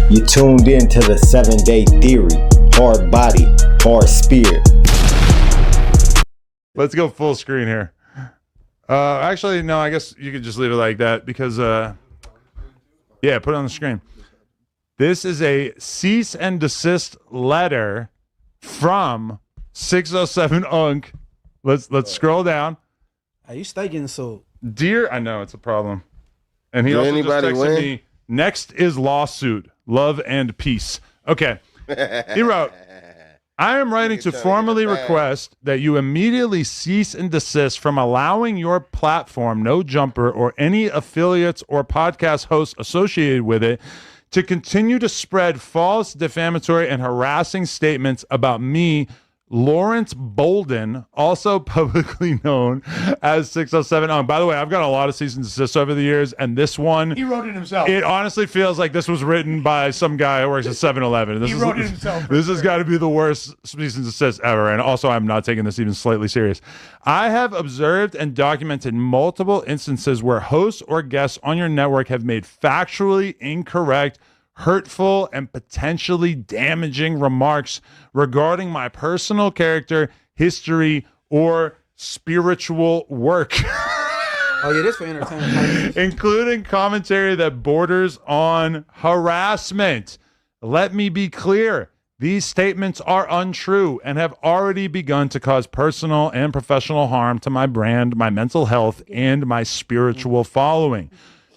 You tuned in to the 7-Day Theory. Hard body, hard spirit. Let's go full screen here. Actually, no, I guess you could just leave it like that because, yeah, put it on the screen. This is a cease and desist letter from 607 Unk. Let's scroll down. Hey, you stay getting sued. Dear, I know it's a problem. And he Did also just anybody texted win? me, next is lawsuit, love and peace. Okay. He wrote, I am writing to formally request that you immediately cease and desist from allowing your platform, No Jumper, or any affiliates or podcast hosts associated with it to continue to spread false, defamatory, and harassing statements about me, Lawrence Bolden, also publicly known as 607. By the way, I've got a lot of cease and desist over the years, and this one, He wrote it himself. it honestly feels like this was written by some guy who works at 7-Eleven. He wrote it himself. This has got to be the worst cease and desist ever, and also I'm not taking this even slightly serious. I have observed and documented multiple instances where hosts or guests on your network have made factually incorrect, hurtful, and potentially damaging remarks regarding my personal character, history, or spiritual work. Oh yeah, this for entertainment. Including commentary that borders on harassment. Let me be clear. These statements are untrue and have already begun to cause personal and professional harm to my brand, my mental health, and my spiritual following.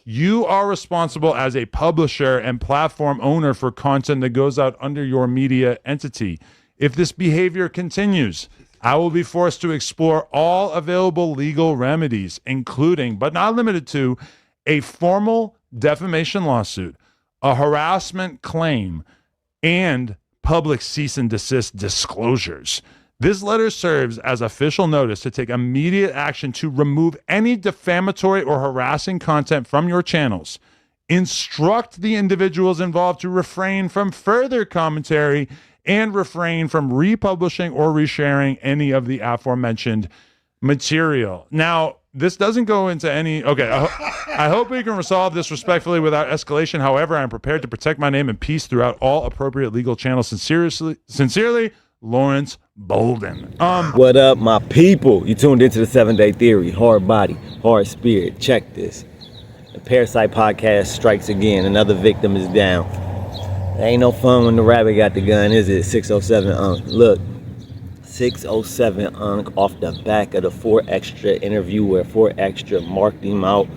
You are responsible as a publisher and platform owner for content that goes out under your media entity. If this behavior continues, I will be forced to explore all available legal remedies, including, but not limited to, a formal defamation lawsuit, a harassment claim, and public cease and desist disclosures. This letter serves as official notice to take immediate action to remove any defamatory or harassing content from your channels. Instruct the individuals involved to refrain from further commentary and refrain from republishing or resharing any of the aforementioned material. Now, this doesn't go into any... Okay, I hope we can resolve this respectfully without escalation. However, I am prepared to protect my name and peace throughout all appropriate legal channels. Sincerely, Lawrence Bolden. What up, my people? You tuned into the 7-Day Theory. Hard body, hard spirit. Check this. The Parasite Podcast strikes again. Another victim is down. There ain't no fun when the rabbit got the gun, is it? 607 Unk. Look, 607 Unk off the back of the 4 Extra interview where 4 Extra marked him out.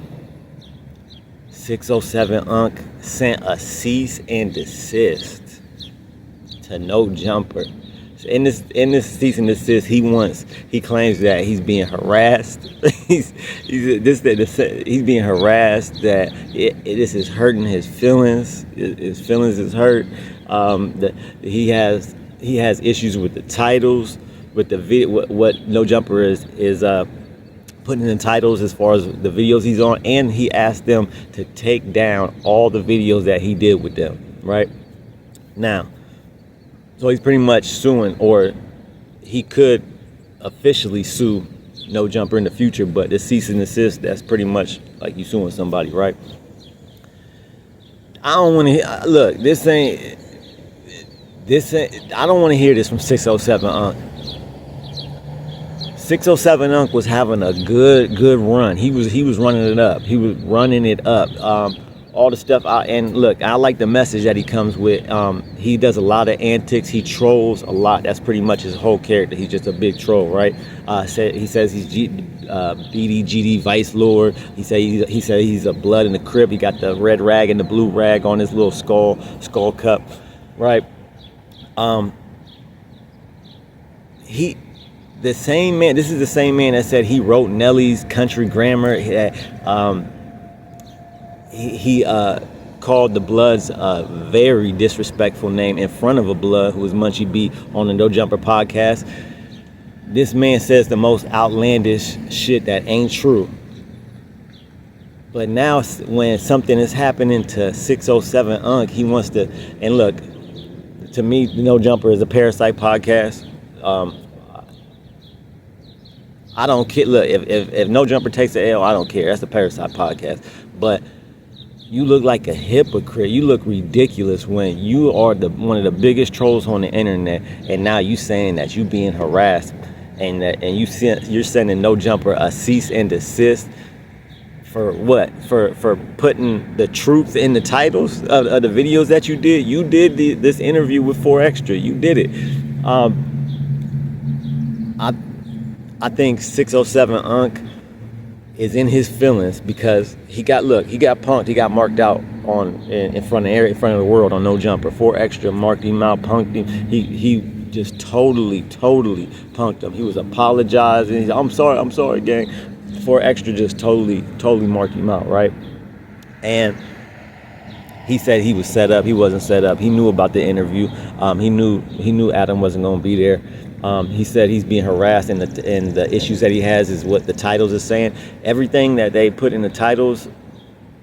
607 Unk sent a cease and desist to No Jumper. In this cease and desist, he claims that he's being harassed. he's being harassed. That this is hurting his feelings. His feelings is hurt. That he has issues with the titles, with the video. What No Jumper is putting in titles as far as the videos he's on, and he asked them to take down all the videos that he did with them. Right now. So he's pretty much suing, or he could officially sue No Jumper in the future, but the cease and desist, that's pretty much like you suing somebody, right? I don't want to look, this ain't, I don't want to hear this from 607 Unk. 607 Unk was having a good run. He was running it up. All the stuff and look, I like the message that he comes with. He does a lot of antics. He trolls a lot. That's pretty much his whole character. He's just a big troll, right? He says he's BDGD Vice Lord. He said he's a blood in the crib. He got the red rag and the blue rag on his little skull cup, right? The same man. This is the same man that said he wrote Nelly's Country Grammar. He called the Bloods a very disrespectful name in front of a Blood who was Munchie B on the No Jumper podcast. This man says the most outlandish shit that ain't true. But now when something is happening to 607 Unk, he wants to, and look, to me, No Jumper is a Parasite podcast. I don't care. Look, if No Jumper takes the L, I don't care. That's a Parasite podcast. But you look like a hypocrite. You look ridiculous when you are one of the biggest trolls on the internet, and now you saying that you being harassed, and you're sending No Jumper a cease and desist for what? For putting the truth in the titles of the videos that you did. You did this interview with 4Extra. You did it. I think 607 Unc is in his feelings because he got punked, he got marked out in front of the world on No Jumper. 4Extra marked him out, punked him. He just totally punked him. He was apologizing. He's, I'm sorry, gang. 4Extra just totally marked him out, right? And he said he was set up. He wasn't set up. He knew about the interview. He knew Adam wasn't going to be there. He said he's being harassed, and the issues that he has is what the titles are saying. Everything that they put in the titles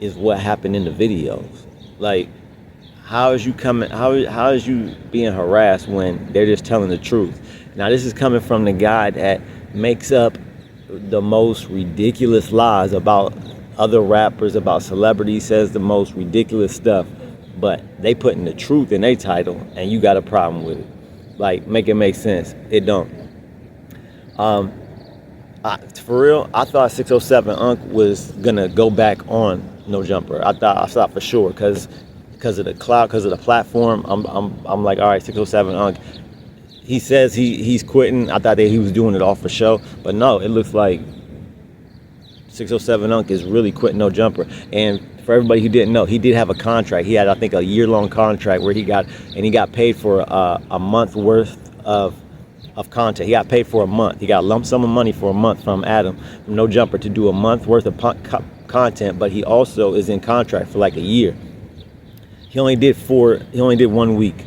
is what happened in the videos. Like, how is you being harassed when they're just telling the truth? Now, this is coming from the guy that makes up the most ridiculous lies about other rappers, about celebrities, says the most ridiculous stuff, but they putting the truth in their title, and you got a problem with it. Like, make it make sense. It don't. For real, I thought 607 Unc was gonna go back on No Jumper. I thought for sure, because of the clout, because of the platform. I'm like, all right, 607 Unc. He says he's quitting. I thought that he was doing it all for show, but no, it looks like 607 Unc is really quitting No Jumper. And for everybody who didn't know, he did have a contract. He had, I think, a year-long contract where he got paid for a month worth of content. He got paid for a month. He got a lump sum of money for a month from Adam, from No Jumper, to do a month worth of content. But he also is in contract for like a year. He only did 1 week.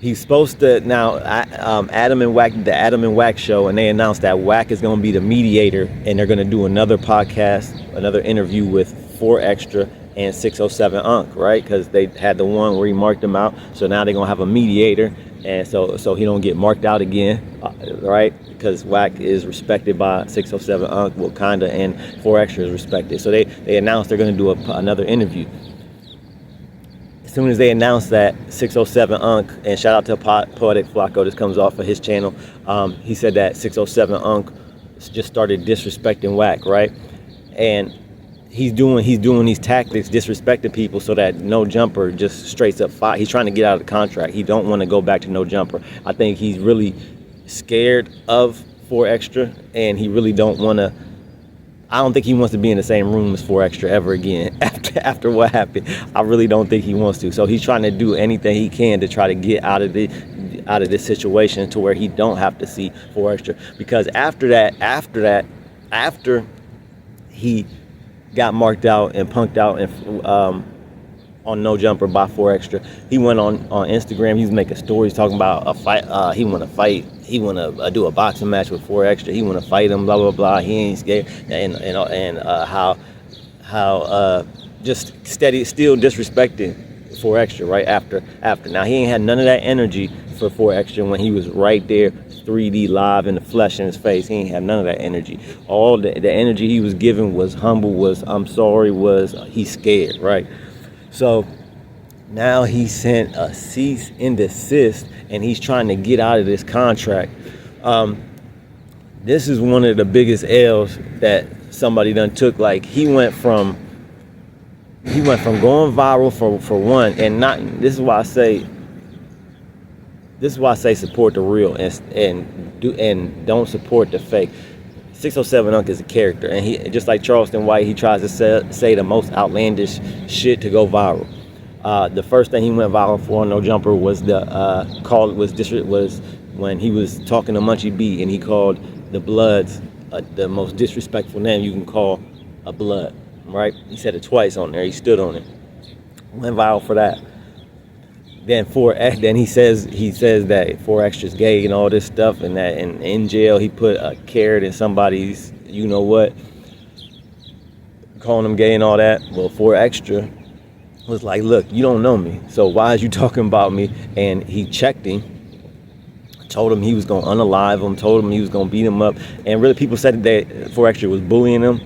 He's supposed to now. Adam and Wack, the Adam and Wack show, and they announced that Wack is going to be the mediator, and they're going to do another podcast, another interview with 4Extra and 607 Unc, right? Because they had the one where he marked them out, so now they're going to have a mediator, and so he don't get marked out again, right? Because Wack is respected by 607 Unc, Wakanda, and 4Extra is respected. So they announced they're going to do another interview. As soon as they announced that, 607 Unc, and shout out to Poetic Flacco, this comes off of his channel, he said that 607 Unc just started disrespecting Wack, right? And he's doing these tactics, disrespecting people, so that No Jumper just straight up fight. He's trying to get out of the contract. He don't want to go back to No Jumper. I think he's really scared of 4Extra, and he really don't want to. I don't think he wants to be in the same room as 4Extra ever again after what happened. I really don't think he wants to. So he's trying to do anything he can to try to get out of this situation to where he don't have to see 4Extra. Because after he got marked out and punked out and on No Jumper by 4Extra, he went on Instagram. He was making stories talking about a fight. He want to fight. He want to do a boxing match with 4Extra. He want to fight him. Blah blah blah. He ain't scared. And how just steady, still disrespecting 4Extra right after. Now he ain't had none of that energy for 4Extra when he was right there, 3D live in the flesh in his face. He ain't have none of that energy. All the energy he was giving was humble. Was I'm sorry. Was he's scared, right? So now he sent a cease and desist, and he's trying to get out of this contract. This is one of the biggest L's that somebody done took. Like, he went from going viral for one, and not. This is why I say support the real and don't support the fake. 607 Unc is a character, and he, just like Charleston White, he tries to say the most outlandish shit to go viral. The first thing he went viral for on No Jumper was was when he was talking to Munchie B, and he called the Bloods the most disrespectful name you can call a blood, right? He said it twice on there. He stood on it. Went viral for that. Then he says that 4Extra's gay and all this stuff, and that in jail he put a carrot in somebody's you know what, calling him gay and all that. Well, 4Extra was like, look, you don't know me, so why is you talking about me? And he checked him, told him he was gonna unalive him, told him he was gonna beat him up, and really people said that 4Extra was bullying him.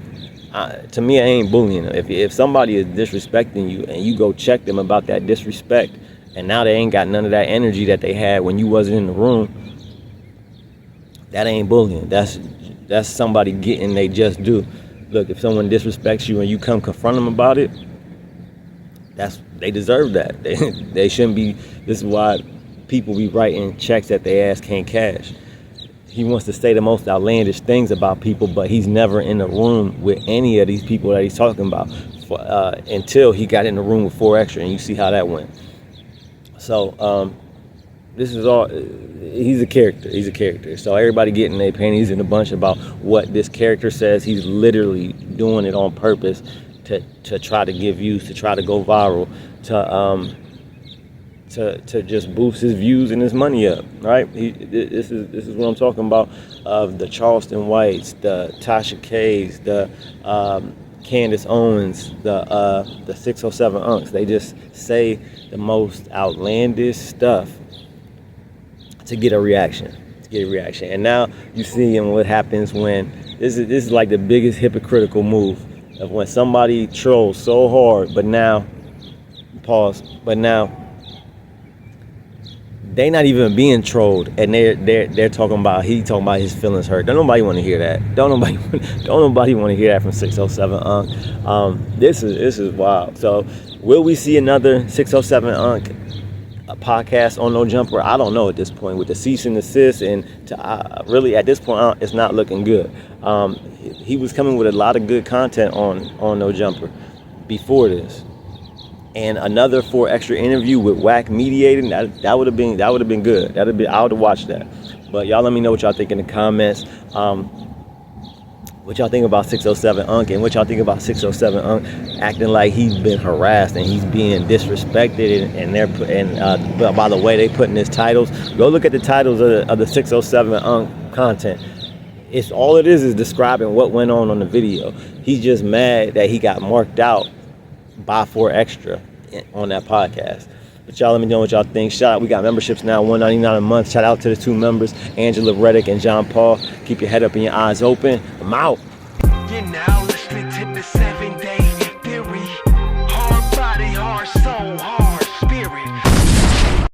To me, it ain't bullying. If somebody is disrespecting you and you go check them about that disrespect, and now they ain't got none of that energy that they had when you wasn't in the room, that ain't bullying. That's somebody getting they just do. Look, if someone disrespects you and you come confront them about it, they deserve that. They shouldn't be. This is why people be writing checks that they ass can't cash. He wants to say the most outlandish things about people, but he's never in the room with any of these people that he's talking about until he got in the room with 4 Extra, and you see how that went. So this is all. He's a character. He's a character. So everybody getting their panties in a bunch about what this character says. He's literally doing it on purpose to try to give views, to try to go viral, to just boost his views and his money up, right? This is what I'm talking about. Of the Charleston Whites, the Tasha K's, the Candace Owens, the 607 Unks. They just say the most outlandish stuff to get a reaction. And now you see what happens when this is like the biggest hypocritical move of when somebody trolls so hard, but now they not even being trolled, and they're talking about his feelings hurt. Don't nobody want to hear that. Don't nobody want to hear that from 607 Unc. This is wild. So will we see another 607 Unc podcast on No Jumper? I don't know at this point. With the cease and desist, and really at this point, it's not looking good. He was coming with a lot of good content on No Jumper before this. And another 4 Extra interview with Wack mediating, that would have been good. I would have watched that. But y'all let me know what y'all think in the comments. What y'all think about 607 Unc, and what y'all think about 607 Unc acting like he's been harassed and he's being disrespected, and by the way they putting his titles. Go look at the titles of the 607 Unc content. It's all it is describing what went on the video. He's just mad that he got marked out by 4 Extra on that podcast. But y'all let me know what y'all think. Shout out, we got memberships now, $199 a month. Shout out to the 2 members, Angela Reddick and John Paul. Keep your head up and your eyes open. I'm out. You're now listening to the 7-Day Theory. Hard body, hard soul,